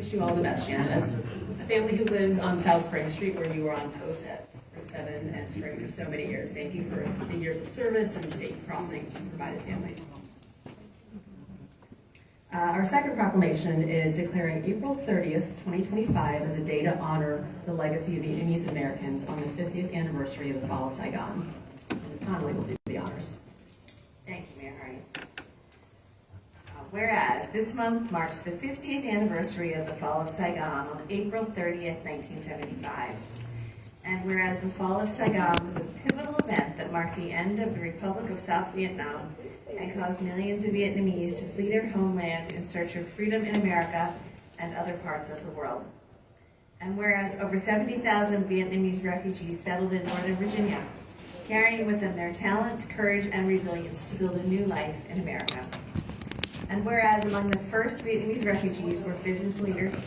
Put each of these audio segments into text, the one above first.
wish you all the best, Janice. A family who lives on South Spring Street, where you were on post at Route 7 and Spring for so many years. Thank you for the years of service and safe crossings you provided families. Our second proclamation is declaring April 30th, 2025 as a day to honor the legacy of Vietnamese Americans on the 50th anniversary of the fall of Saigon. Ms. Connolly will do the honors. Thank you, Mayor Hardy. Whereas this month marks the 50th anniversary of the fall of Saigon on April 30th, 1975. And whereas the fall of Saigon was a pivotal event that marked the end of the Republic of South Vietnam and caused millions of Vietnamese to flee their homeland in search of freedom in America and other parts of the world. And whereas over 70,000 Vietnamese refugees settled in Northern Virginia, carrying with them their talent, courage, and resilience to build a new life in America. And whereas among the first Vietnamese refugees were business leaders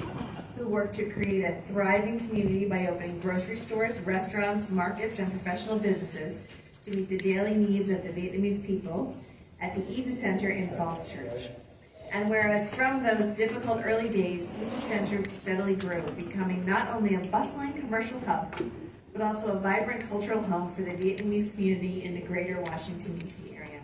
who worked to create a thriving community by opening grocery stores, restaurants, markets, and professional businesses to meet the daily needs of the Vietnamese people at the Eden Center in Falls Church. And whereas from those difficult early days, Eden Center steadily grew, becoming not only a bustling commercial hub, but also a vibrant cultural home for the Vietnamese community in the greater Washington, D.C. area,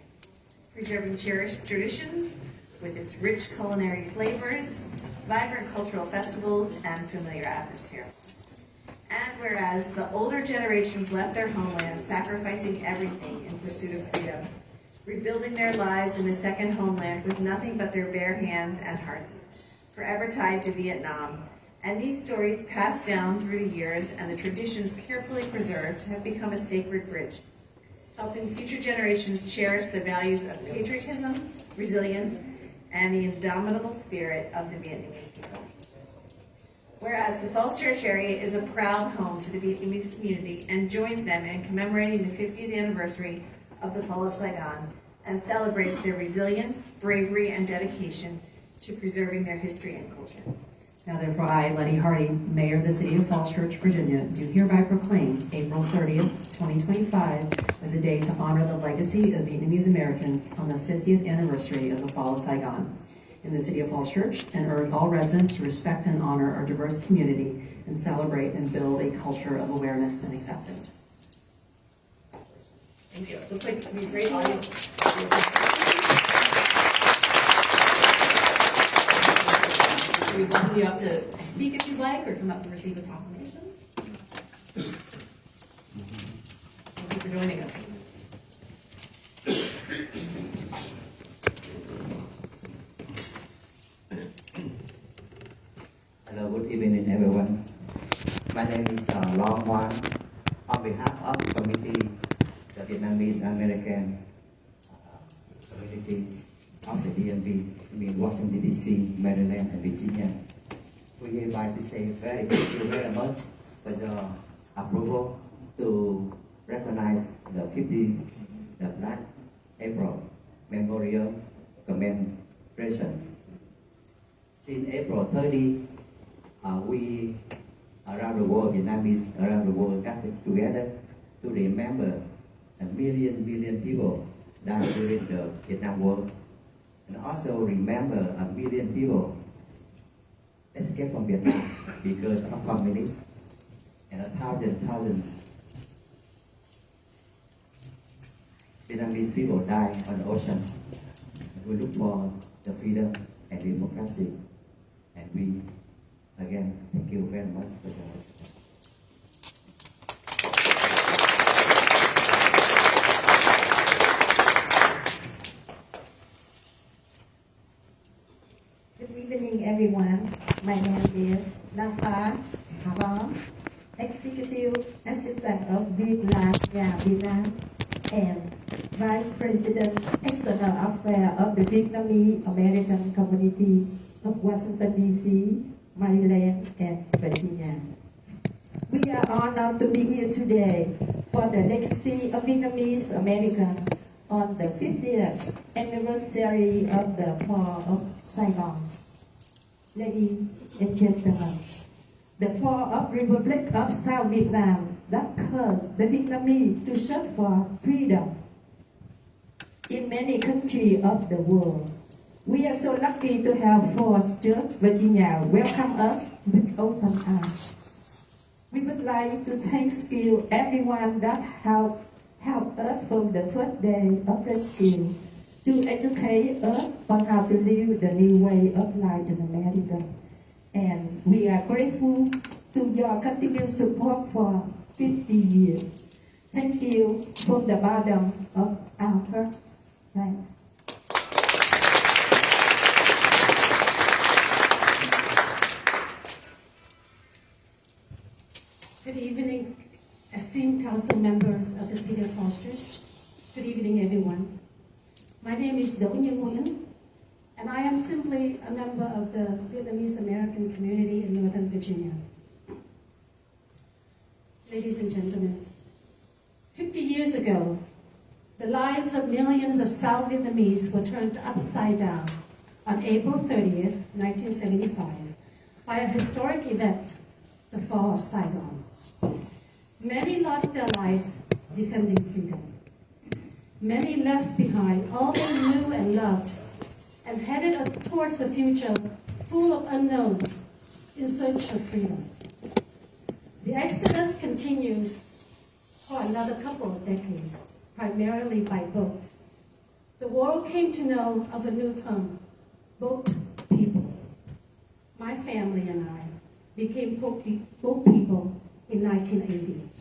preserving cherished traditions with its rich culinary flavors, vibrant cultural festivals, and familiar atmosphere. And whereas the older generations left their homeland, sacrificing everything in pursuit of freedom, rebuilding their lives in a second homeland with nothing but their bare hands and hearts, forever tied to Vietnam. And these stories passed down through the years and the traditions carefully preserved have become a sacred bridge, helping future generations cherish the values of patriotism, resilience, and the indomitable spirit of the Vietnamese people. Whereas the Falls Church area is a proud home to the Vietnamese community and joins them in commemorating the 50th anniversary of the fall of Saigon and celebrates their resilience, bravery, and dedication to preserving their history and culture. Now therefore I, Letty Hardy, Mayor of the City of Falls Church, Virginia, do hereby proclaim April 30th, 2025 as a day to honor the legacy of Vietnamese Americans on the 50th anniversary of the fall of Saigon in the City of Falls Church, and urge all residents to respect and honor our diverse community and celebrate and build a culture of awareness and acceptance. Thank you. Looks like we have a great audience. We welcome you up to speak if you'd like, or come up and receive the proclamation. Thank you for joining us. Hello, good evening, everyone. My name is Long Hoan. On behalf of the committee, the Vietnamese American community of the DMV, in Washington, D.C., Maryland, and Virginia, we hereby to say thank you very much for your approval to recognize the 50th Black April Memorial Commemoration. Since April 30, we around the world, Vietnamese around the world, got together to remember a million people died during the Vietnam War, and also remember a million people escaped from Vietnam because of communists, and a thousand Vietnamese people died on the ocean. We look for the freedom and democracy, and we again thank you very much for your Good evening, everyone. My name is Nafa Habon, Executive Assistant of Vietnam and Vice President External Affairs of the Vietnamese American Community of Washington, D.C., Maryland, and Virginia. We are honored to be here today for the legacy of Vietnamese Americans on the 50th anniversary of the fall of Saigon. Ladies and gentlemen, the fall of Republic of South Vietnam that caused the Vietnamese to search for freedom in many countries of the world. We are so lucky to have Falls Church, Virginia welcome us with open arms. We would like to thank everyone that helped us from the first day of rescue to educate us on how to live the new way of life in America. And we are grateful to your continued support for 50 years. Thank you from the bottom of our heart. Thanks. Good evening, esteemed council members of the City of Falls. Good evening, everyone. My name is Do Như Nguyen, and I am simply a member of the Vietnamese American community in Northern Virginia. Ladies and gentlemen, 50 years ago, the lives of millions of South Vietnamese were turned upside down on April 30th, 1975, by a historic event, the fall of Saigon. Many lost their lives defending freedom. Many left behind all they knew and loved and headed towards a future full of unknowns in search of freedom. The exodus continues for another couple of decades, primarily by boat. The world came to know of a new term, boat people. My family and I became boat people in 1980.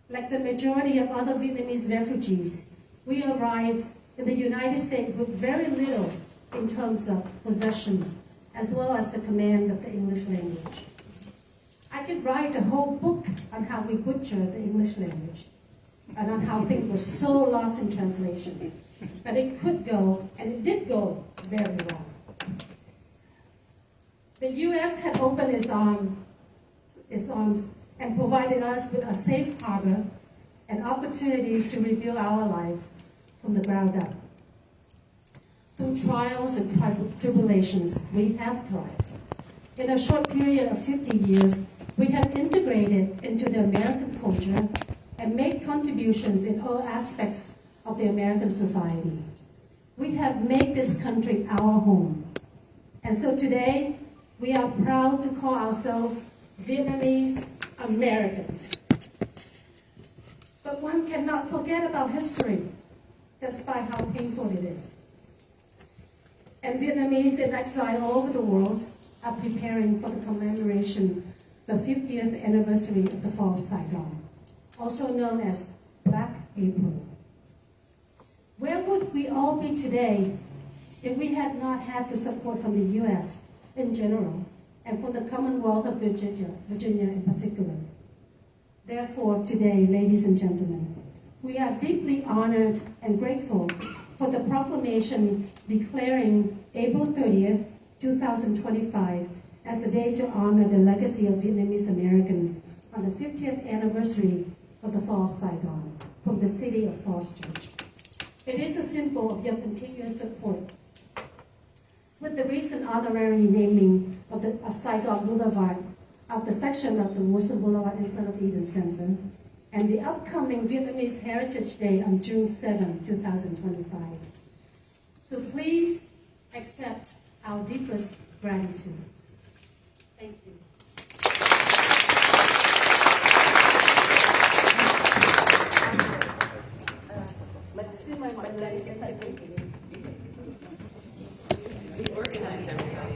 Like the majority of other Vietnamese refugees, we arrived in the United States with very little in terms of possessions, as well as the command of the English language. I could write a whole book on how we butchered the English language and on how things were so lost in translation. But it could go, and it did go, very wrong. The U.S. had opened its arms and provided us with a safe harbor and opportunities to rebuild our life from the ground up. Through trials and tribulations, we have thrived. In a short period of 50 years, we have integrated into the American culture and made contributions in all aspects of the American society. We have made this country our home. And so today, we are proud to call ourselves Vietnamese Americans. But one cannot forget about history, despite how painful it is. And Vietnamese in exile all over the world are preparing for the commemoration the 50th anniversary of the fall of Saigon, also known as Black April. Where would we all be today if we had not had the support from the U.S. in general, and from the Commonwealth of Virginia in particular? Therefore, today, ladies and gentlemen, we are deeply honored and grateful for the proclamation declaring April 30th, 2025 as a day to honor the legacy of Vietnamese Americans on the 50th anniversary of the fall of Saigon from the City of Falls Church. It is a symbol of your continuous support. With the recent honorary naming of Saigon Boulevard, of the section of the Wilson Boulevard in front of Eden Center, and the upcoming Vietnamese Heritage Day on June 7, 2025. So please accept our deepest gratitude. Thank you. Xin mời mọi người đến tại buổi kỷ niệm. We organize everybody.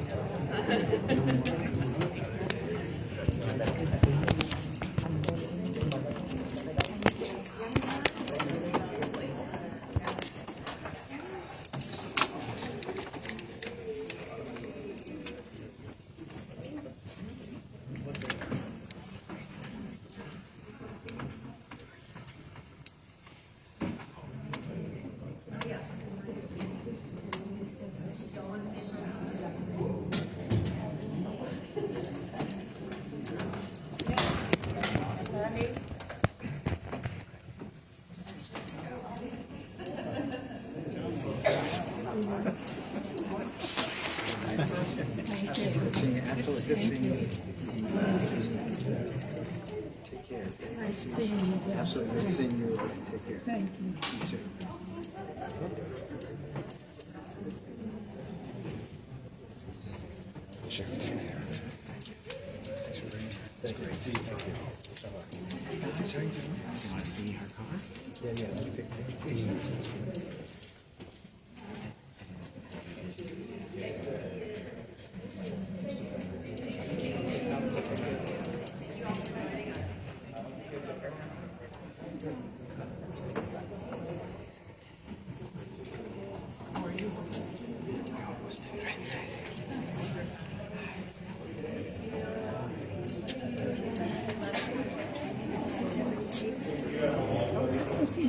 Good seeing you. Absolutely good seeing you. Take care. Nice seeing you. Absolutely good seeing you. Take care. Thank you. You too. See, thank you. Sorry, do you want to see her cover? Yeah, let me take this.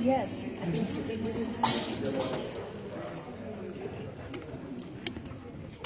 Yes.